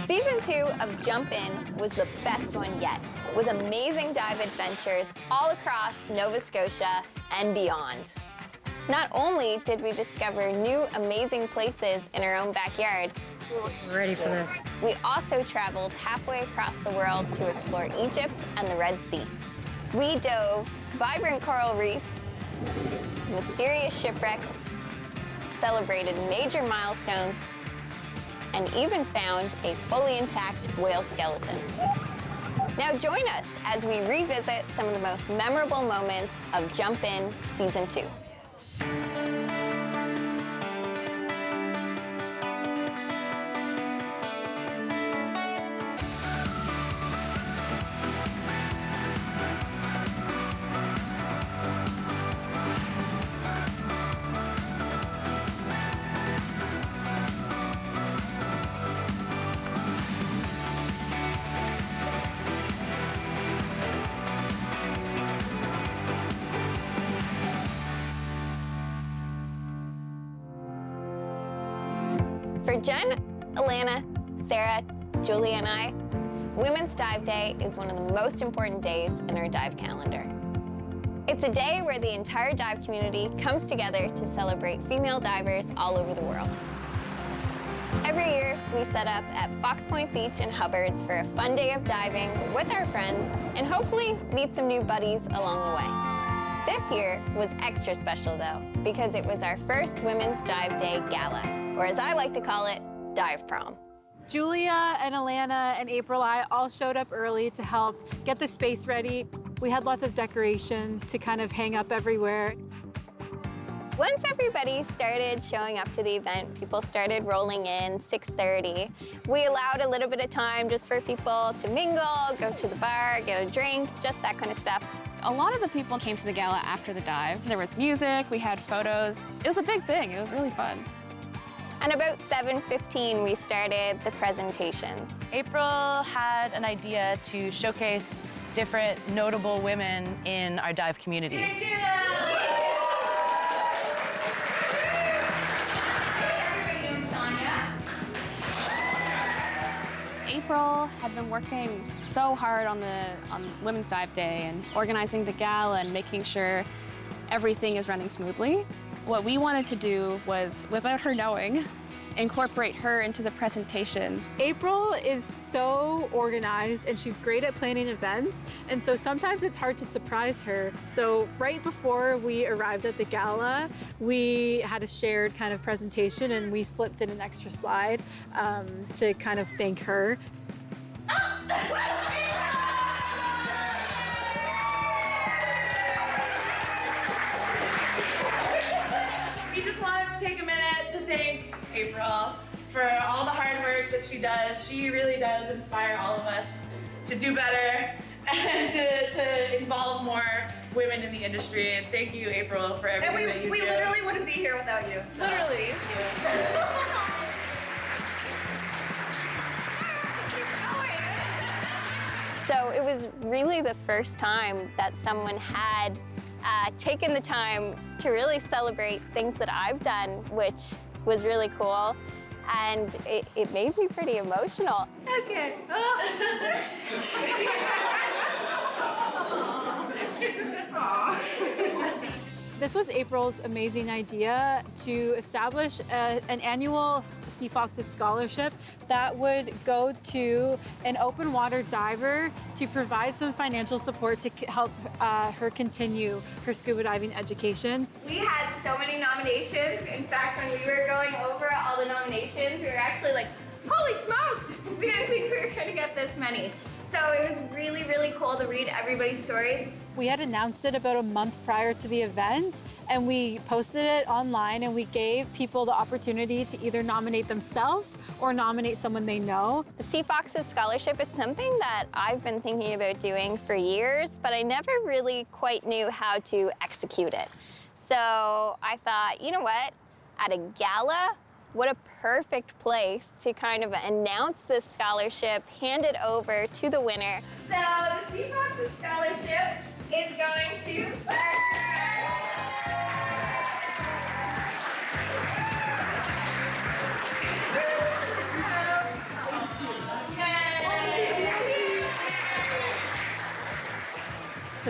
Season 2 of Jump In was the best one yet, with amazing dive adventures all across Nova Scotia and beyond. Not only did we discover new amazing places in our own backyard, we're ready for this. We also traveled halfway across the world to explore Egypt and the Red Sea. We dove vibrant coral reefs, mysterious shipwrecks, celebrated major milestones, and even found a fully intact whale skeleton. Now join us as we revisit some of the most memorable moments of Jump In Season 2. For Jen, Alana, Sarah, Julie, and I, Women's Dive Day is one of the most important days in our dive calendar. It's a day where the entire dive community comes together to celebrate female divers all over the world. Every year, we set up at Fox Point Beach in Hubbards for a fun day of diving with our friends and hopefully meet some new buddies along the way. This year was extra special, though, because it was our first Women's Dive Day Gala, or as I like to call it, Dive Prom. Julia and Alana and April I all showed up early to help get the space ready. We had lots of decorations to kind of hang up everywhere. Once everybody started showing up to the event, people started rolling in 6:30. We allowed a little bit of time just for people to mingle, go to the bar, get a drink, just that kind of stuff. A lot of the people came to the gala after the dive. There was music, we had photos. It was a big thing, it was really fun. And about 7:15, we started the presentations. April had an idea to showcase different notable women in our dive community. April had been working so hard on Women's Dive Day and organizing the gala and making sure everything is running smoothly. What we wanted to do was, without her knowing, incorporate her into the presentation. April is so organized and she's great at planning events, and so sometimes it's hard to surprise her. So right before we arrived at the gala, we had a shared kind of presentation and we slipped in an extra slide to kind of thank her. We just wanted to take a minute to thank April for all the hard work that she does. She really does inspire all of us to do better and to involve more women in the industry. And thank you, April, for everything that you do. We literally wouldn't be here without you. So. Literally. So it was really the first time that someone had taken the time to really celebrate things that I've done, which was really cool. And it made me pretty emotional. Okay. This was April's amazing idea to establish an annual Sea Foxes scholarship that would go to an open water diver to provide some financial support to help her continue her scuba diving education. We had so many nominations. In fact, when we were going over all the nominations, we were actually like, holy smokes! We didn't think we were gonna get this many. So it was really, really cool to read everybody's stories. We had announced it about a month prior to the event, and we posted it online, and we gave people the opportunity to either nominate themselves or nominate someone they know. The Sea Foxes Scholarship is something that I've been thinking about doing for years, but I never really quite knew how to execute it. So I thought, you know what, at a gala, what a perfect place to kind of announce this scholarship, hand it over to the winner. So the Sea Foxes Scholarship is going to...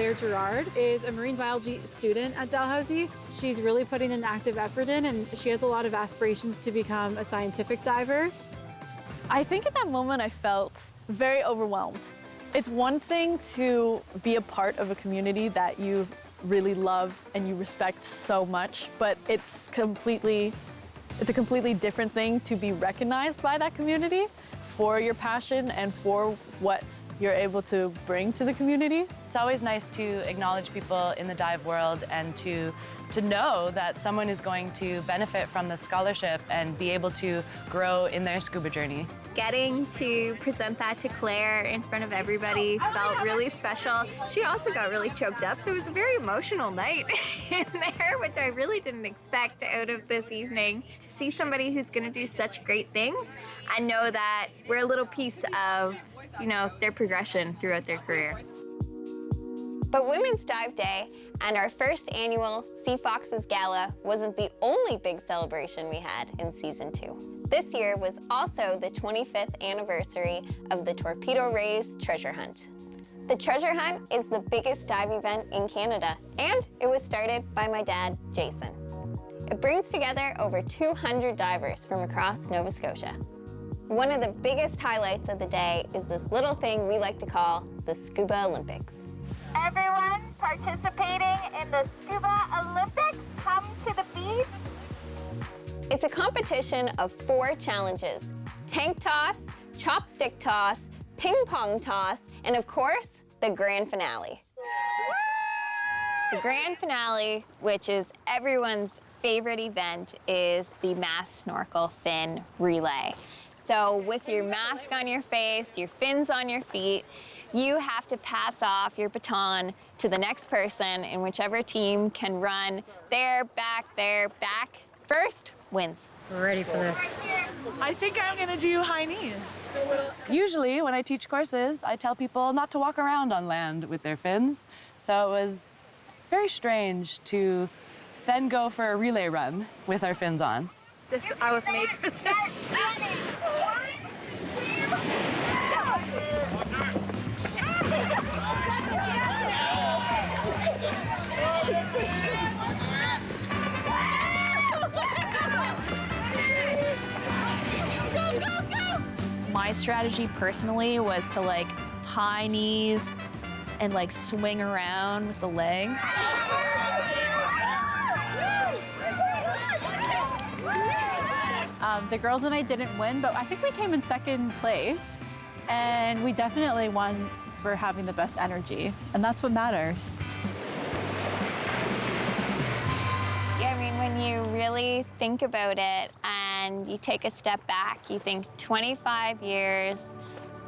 Claire Gerard is a marine biology student at Dalhousie. She's really putting an active effort in, and she has a lot of aspirations to become a scientific diver. I think at that moment I felt very overwhelmed. It's one thing to be a part of a community that you really love and you respect so much, but it's a completely different thing to be recognized by that community for your passion and for what you're able to bring to the community. It's always nice to acknowledge people in the dive world and to know that someone is going to benefit from the scholarship and be able to grow in their scuba journey. Getting to present that to Claire in front of everybody felt really special. She also got really choked up, so it was a very emotional night in there, which I really didn't expect out of this evening. To see somebody who's going to do such great things and know that we're a little piece of, their progression throughout their career. But Women's Dive Day and our first annual Sea Foxes Gala wasn't the only big celebration we had in Season 2. This year was also the 25th anniversary of the Torpedo Rays Treasure Hunt. The Treasure Hunt is the biggest dive event in Canada, and it was started by my dad, Jason. It brings together over 200 divers from across Nova Scotia. One of the biggest highlights of the day is this little thing we like to call the Scuba Olympics. Everyone participating in the Scuba Olympics, come to the beach. It's a competition of 4 challenges: tank toss, chopstick toss, ping pong toss, and of course, the grand finale. The grand finale, which is everyone's favorite event, is the mass snorkel fin relay. So with your mask on your face, your fins on your feet, you have to pass off your baton to the next person, and whichever team can run there, back, first wins. We're ready for this. I think I'm gonna do high knees. Usually when I teach courses, I tell people not to walk around on land with their fins. So it was very strange to then go for a relay run with our fins on. I was made for this. My strategy personally was to high knees and swing around with the legs. The girls and I didn't win, but I think we came in second place, and we definitely won for having the best energy, and that's what matters. Yeah, I mean, when you really think about it and you take a step back, you think 25 years,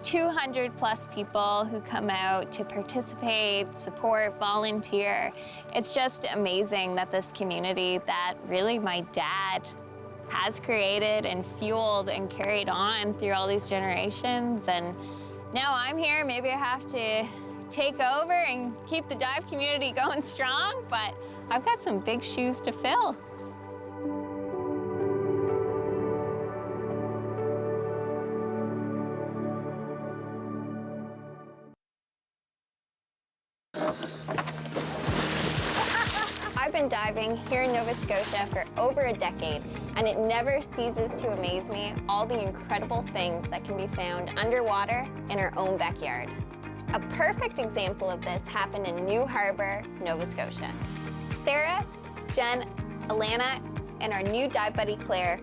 200 plus people who come out to participate, support, volunteer. It's just amazing that this community that really my dad has created and fueled and carried on through all these generations. And now I'm here, maybe I have to take over and keep the dive community going strong, but I've got some big shoes to fill. I've been diving here in Nova Scotia for over a decade, and it never ceases to amaze me all the incredible things that can be found underwater in our own backyard. A perfect example of this happened in New Harbour, Nova Scotia. Sarah, Jen, Alana, and our new dive buddy Claire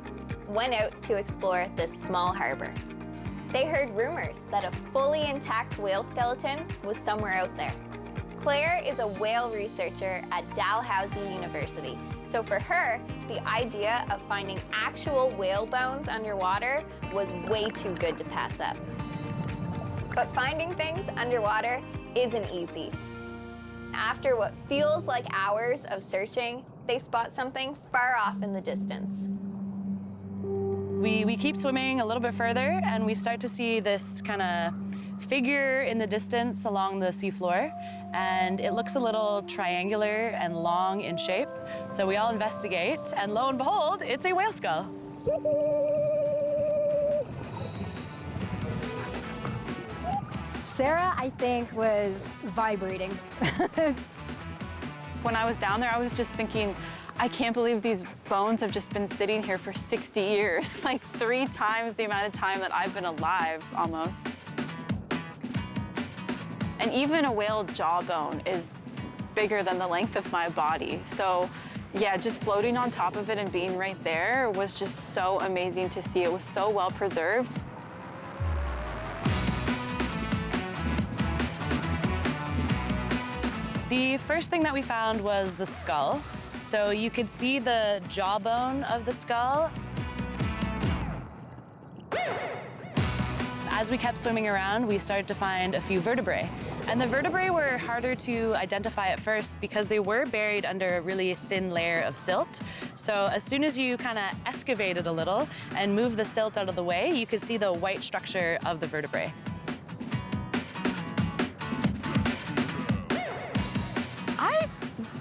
went out to explore this small harbor. They heard rumors that a fully intact whale skeleton was somewhere out there. Claire is a whale researcher at Dalhousie University, so for her, the idea of finding actual whale bones underwater was way too good to pass up. But finding things underwater isn't easy. After what feels like hours of searching, they spot something far off in the distance. We keep swimming a little bit further, and we start to see this kind of figure in the distance along the seafloor, and it looks a little triangular and long in shape. So we all investigate, and lo and behold, it's a whale skull. Sarah, I think, was vibrating. When I was down there, I was just thinking, I can't believe these bones have just been sitting here for 60 years, like 3 times the amount of time that I've been alive, almost. And even a whale jawbone is bigger than the length of my body. So yeah, just floating on top of it and being right there was just so amazing to see. It was so well preserved. The first thing that we found was the skull. So you could see the jawbone of the skull. As we kept swimming around, we started to find a few vertebrae. And the vertebrae were harder to identify at first because they were buried under a really thin layer of silt. So as soon as you kind of excavated a little and moved the silt out of the way, you could see the white structure of the vertebrae. I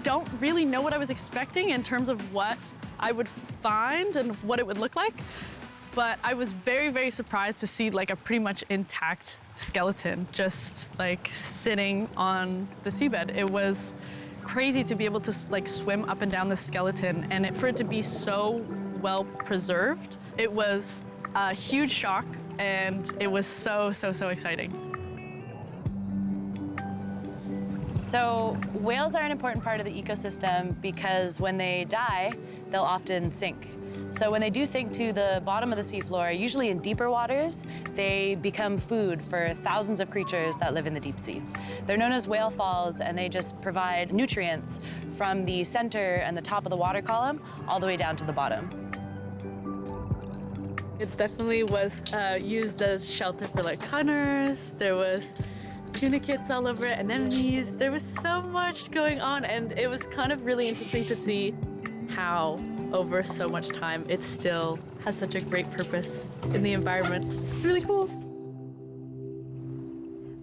don't really know what I was expecting in terms of what I would find and what it would look like. But I was very, very surprised to see like a pretty much intact skeleton just like sitting on the seabed. It was crazy to be able to like swim up and down the skeleton and for it to be so well preserved. It was a huge shock and it was so, so, so exciting. So whales are an important part of the ecosystem because when they die, they'll often sink. So when they do sink to the bottom of the seafloor, usually in deeper waters, they become food for thousands of creatures that live in the deep sea. They're known as whale falls, and they just provide nutrients from the center and the top of the water column all the way down to the bottom. It definitely was used as shelter for like hunters. There was tunicates all over it, anemones. There was so much going on, and it was kind of really interesting to see how over so much time it still has such a great purpose in the environment. Really cool.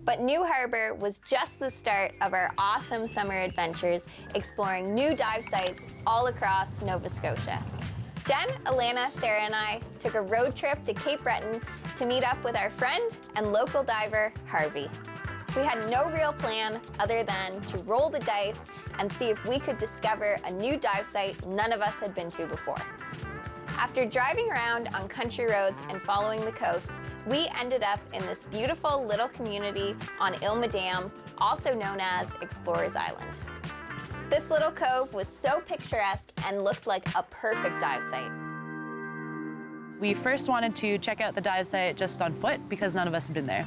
But New Harbour was just the start of our awesome summer adventures exploring new dive sites all across Nova Scotia. Jen, Alana, Sarah, and I took a road trip to Cape Breton to meet up with our friend and local diver, Harvey. We had no real plan other than to roll the dice and see if we could discover a new dive site none of us had been to before. After driving around on country roads and following the coast, we ended up in this beautiful little community on Ilma Dam, also known as Explorers Island. This little cove was so picturesque and looked like a perfect dive site. We first wanted to check out the dive site just on foot because none of us had been there.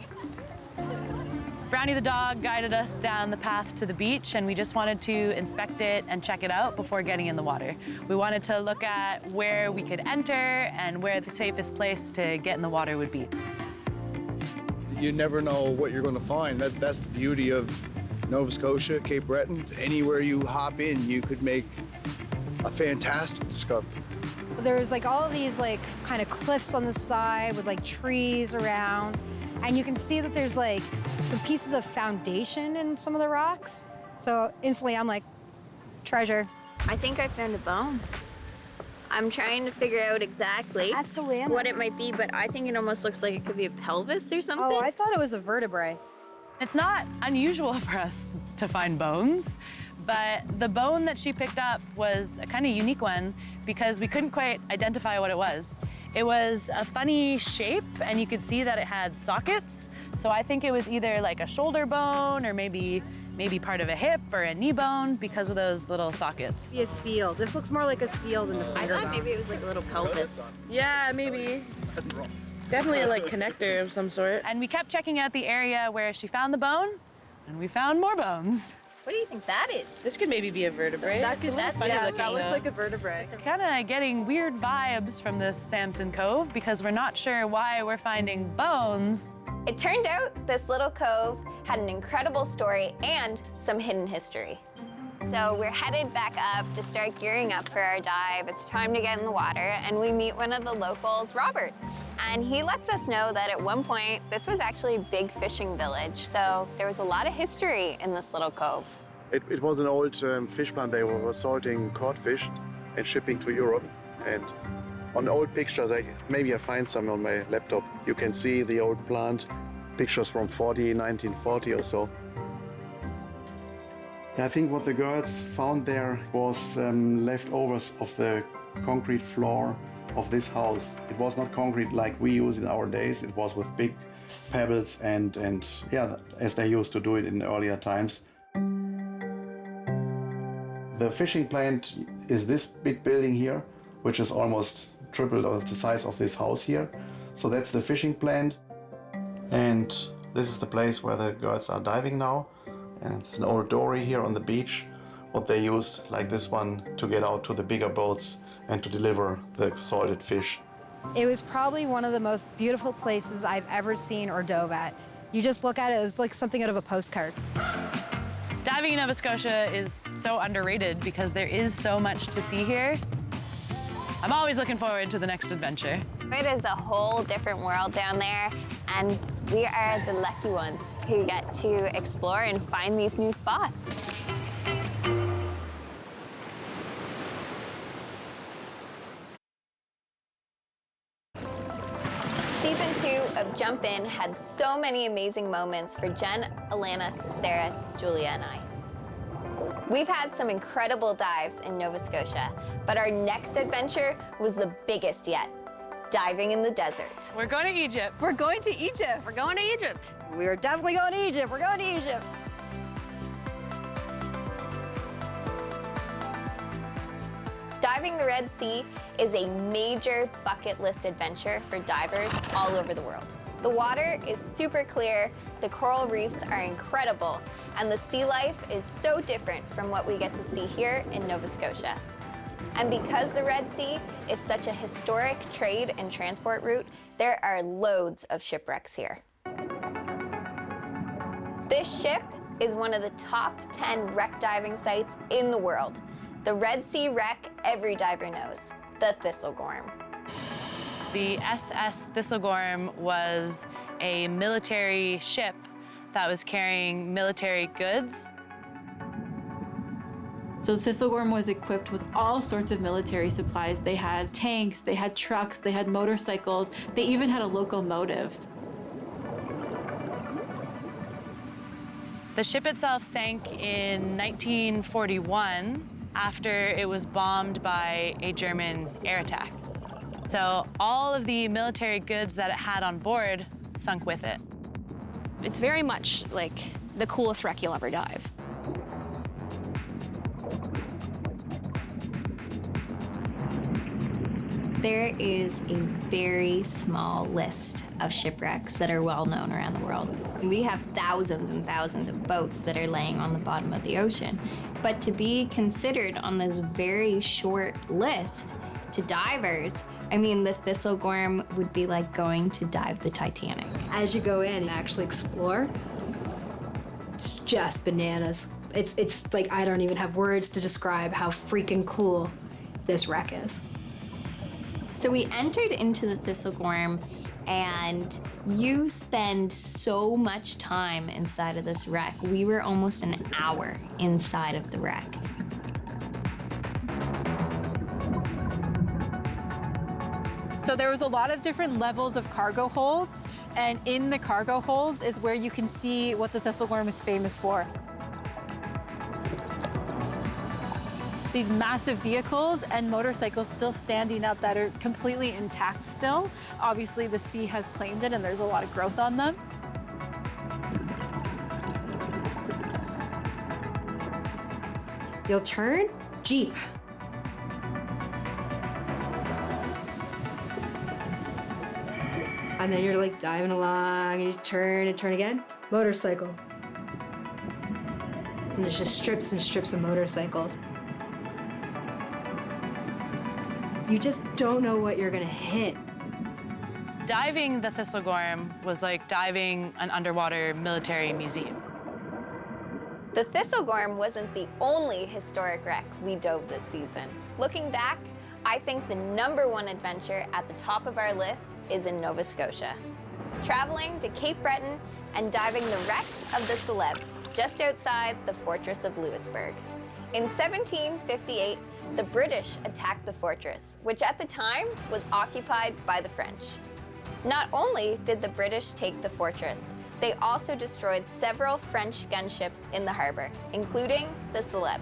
Brownie the dog guided us down the path to the beach, and we just wanted to inspect it and check it out before getting in the water. We wanted to look at where we could enter and where the safest place to get in the water would be. You never know what you're going to find. That's the beauty of Nova Scotia, Cape Breton. Anywhere you hop in, you could make a fantastic discovery. There's like all of these like kind of cliffs on the side with like trees around. And you can see that there's like some pieces of foundation in some of the rocks. So instantly I'm like, treasure. I think I found a bone. I'm trying to figure out exactly what it might be, but I think it almost looks like it could be a pelvis or something. Oh, I thought it was a vertebrae. It's not unusual for us to find bones, but the bone that she picked up was a kind of unique one because we couldn't quite identify what it was. It was a funny shape, and you could see that it had sockets. So I think it was either like a shoulder bone or maybe part of a hip or a knee bone because of those little sockets. See a seal. This looks more like a seal than the finger I thought bone. maybe it was like a little pelvis. Yeah, maybe. Definitely a like connector of some sort. And we kept checking out the area where she found the bone, and we found more bones. What do you think that is? This could maybe be a vertebrae. That's funny looking. That looks like a vertebrae. Kind of getting weird vibes from this Samson Cove because we're not sure why we're finding bones. It turned out this little cove had an incredible story and some hidden history. So we're headed back up to start gearing up for our dive. It's time to get in the water, and we meet one of the locals, Robert. And he lets us know that at one point, this was actually a big fishing village. So there was a lot of history in this little cove. It was an old fish plant. They were salting cod fish and shipping to Europe. And on old pictures, maybe I find some on my laptop, you can see the old plant pictures from 1940 or so. I think what the girls found there was leftovers of the concrete floor of this house. It was not concrete like we use in our days. It was with big pebbles and yeah, as they used to do it in earlier times. The fishing plant is this big building here, which is almost triple of the size of this house here. So that's the fishing plant. And this is the place where the girls are diving now. And it's an old dory here on the beach, what they used, like this one, to get out to the bigger boats and to deliver the salted fish. It was probably one of the most beautiful places I've ever seen or dove at. You just look at it, it was like something out of a postcard. Diving in Nova Scotia is so underrated because there is so much to see here. I'm always looking forward to the next adventure. It is a whole different world down there, and we are the lucky ones who get to explore and find these new spots. Season 2 of Jump In had so many amazing moments for Jen, Alana, Sarah, Julia, and I. We've had some incredible dives in Nova Scotia, but our next adventure was the biggest yet, diving in the desert. We're going to Egypt. We're going to Egypt. We're going to Egypt. We're definitely going to Egypt. We're going to Egypt. Diving the Red Sea is a major bucket list adventure for divers all over the world. The water is super clear, the coral reefs are incredible, and the sea life is so different from what we get to see here in Nova Scotia. And because the Red Sea is such a historic trade and transport route, there are loads of shipwrecks here. This ship is one of the top 10 wreck diving sites in the world. The Red Sea wreck every diver knows, the Thistlegorm. The SS Thistlegorm was a military ship that was carrying military goods. So the Thistlegorm was equipped with all sorts of military supplies. They had tanks, they had trucks, they had motorcycles, they even had a locomotive. The ship itself sank in 1941 after it was bombed by a German air attack. So all of the military goods that it had on board sunk with it. It's very much like the coolest wreck you'll ever dive. There is a very small list of shipwrecks that are well known around the world. We have thousands and thousands of boats that are laying on the bottom of the ocean. But to be considered on this very short list to divers, I mean, the Thistlegorm would be like going to dive the Titanic. As you go in and actually explore, it's just bananas. It's like, I don't even have words to describe how freaking cool this wreck is. So we entered into the Thistlegorm, and you spend so much time inside of this wreck. We were almost an hour inside of the wreck. So there was a lot of different levels of cargo holds, and in the cargo holds is where you can see what the Thistlegorm is famous for. These massive vehicles and motorcycles still standing up that are completely intact still. Obviously, the sea has claimed it and there's a lot of growth on them. You'll turn, Jeep. And then you're like diving along and you turn and turn again, motorcycle. And there's just strips and strips of motorcycles. You just don't know what you're gonna hit. Diving the Thistlegorm was like diving an underwater military museum. The Thistlegorm wasn't the only historic wreck we dove this season. Looking back, I think the #1 adventure at the top of our list is in Nova Scotia. Traveling to Cape Breton and diving the wreck of the Celeb, just outside the fortress of Louisbourg. In 1758, the British attacked the fortress, which at the time was occupied by the French. Not only did the British take the fortress, they also destroyed several French gunships in the harbor, including the Celeb.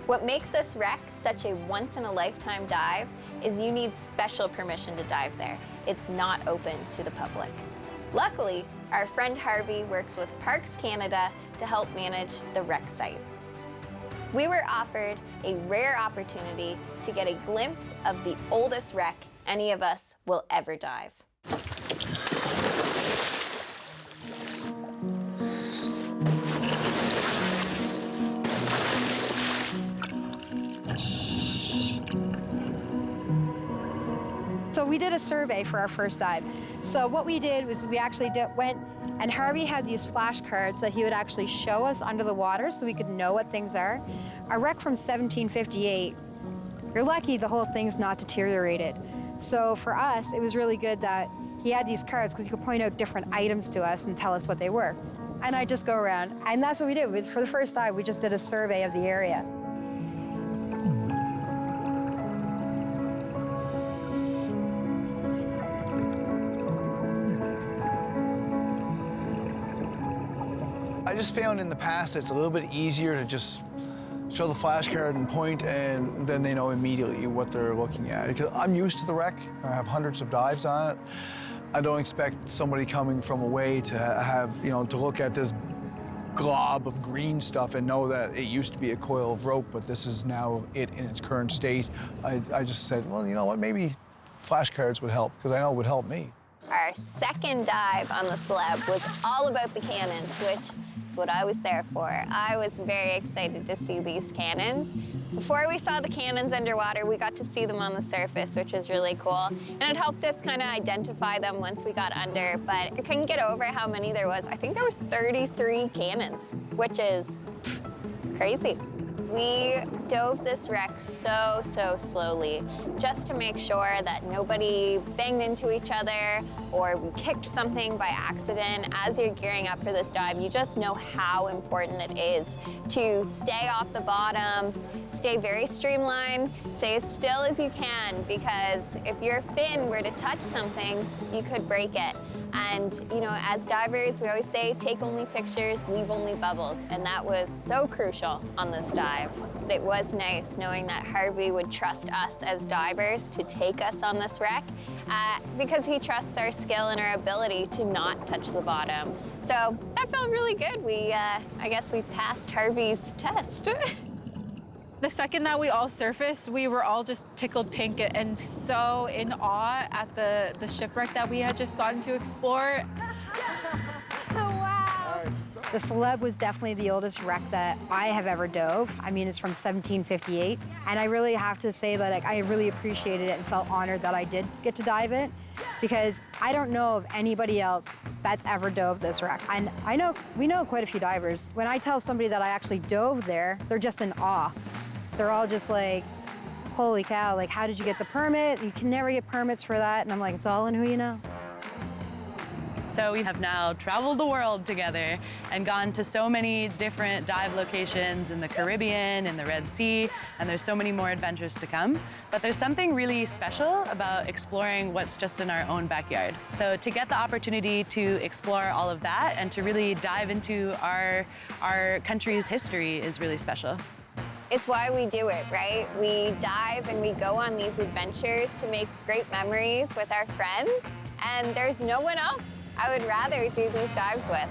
What makes this wreck such a once-in-a-lifetime dive is you need special permission to dive there. It's not open to the public. Luckily, our friend Harvey works with Parks Canada to help manage the wreck site. We were offered a rare opportunity to get a glimpse of the oldest wreck any of us will ever dive. So we did a survey for our first dive. So what we did was we actually went, and Harvey had these flashcards that he would actually show us under the water so we could know what things are. A wreck from 1758, you're lucky the whole thing's not deteriorated. So for us, it was really good that he had these cards because he could point out different items to us and tell us what they were. And I just go around, and that's what we did. For the first dive, we just did a survey of the area. I just found in the past it's a little bit easier to just show the flashcard and point, and then they know immediately what they're looking at. Because I'm used to the wreck. I have hundreds of dives on it. I don't expect somebody coming from away to have, to look at this glob of green stuff and know that it used to be a coil of rope, but this is now it in its current state. I just said, well, you know what, maybe flashcards would help, because I know it would help me. Our second dive on the Celeb was all about the cannons, which is what I was there for. I was very excited to see these cannons. Before we saw the cannons underwater, we got to see them on the surface, which was really cool. And it helped us kind of identify them once we got under, but I couldn't get over how many there was. I think there was 33 cannons, which is crazy. We dove this wreck so slowly, just to make sure that nobody banged into each other or we kicked something by accident. As you're gearing up for this dive, you just know how important it is to stay off the bottom, stay very streamlined, stay as still as you can, because if your fin were to touch something, you could break it. And, as divers, we always say, take only pictures, leave only bubbles. And that was so crucial on this dive. It was nice knowing that Harvey would trust us as divers to take us on this wreck because he trusts our skill and our ability to not touch the bottom. So that felt really good. I guess we passed Harvey's test. The second that we all surfaced, we were all just tickled pink and so in awe at the shipwreck that we had just gotten to explore. Wow. The Celeb was definitely the oldest wreck that I have ever dove. I mean, it's from 1758. And I really have to say that I really appreciated it and felt honored that I did get to dive it, because I don't know of anybody else that's ever dove this wreck. And we know quite a few divers. When I tell somebody that I actually dove there, they're just in awe. They're all just like, holy cow, like, how did you get the permit? You can never get permits for that. And I'm like, it's all in who you know. So we have now traveled the world together and gone to so many different dive locations in the Caribbean, in the Red Sea, and there's so many more adventures to come. But there's something really special about exploring what's just in our own backyard. So to get the opportunity to explore all of that and to really dive into our country's history is really special. It's why we do it, right? We dive and we go on these adventures to make great memories with our friends, and there's no one else I would rather do these dives with.